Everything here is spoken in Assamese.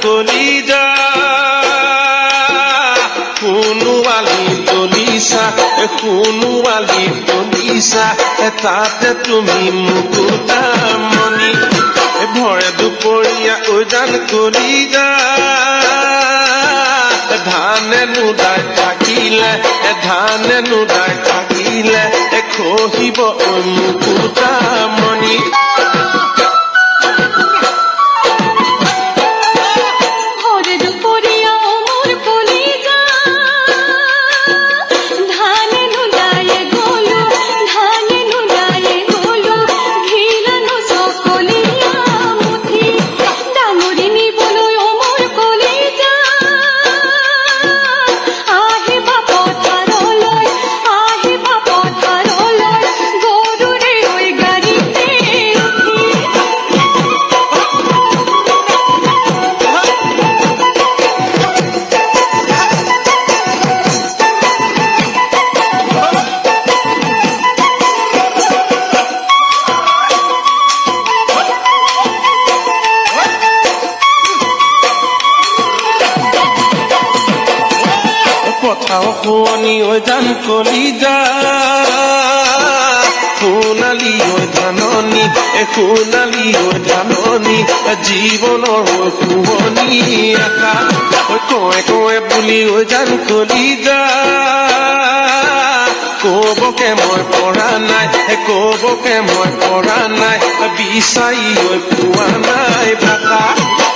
কলিজা সোণোৱালী তলিছা সোণোৱালী তলিছা তাতে তুমি মুকুতামণি ভৰে দুপৰীয়া জান কলিজা ধানে নুদাই থাকিলে খহিব মুকুতামণি পথাও শুৱনি জান কলিজা সোণালী ধাননি সোণালী ধাননি জীৱনৰ শুৱনি আশা কয়ে কয়ে বুলি জান কলিজা কবকে মই পৰা নাই বিচাৰি পোৱা নাই ভাষা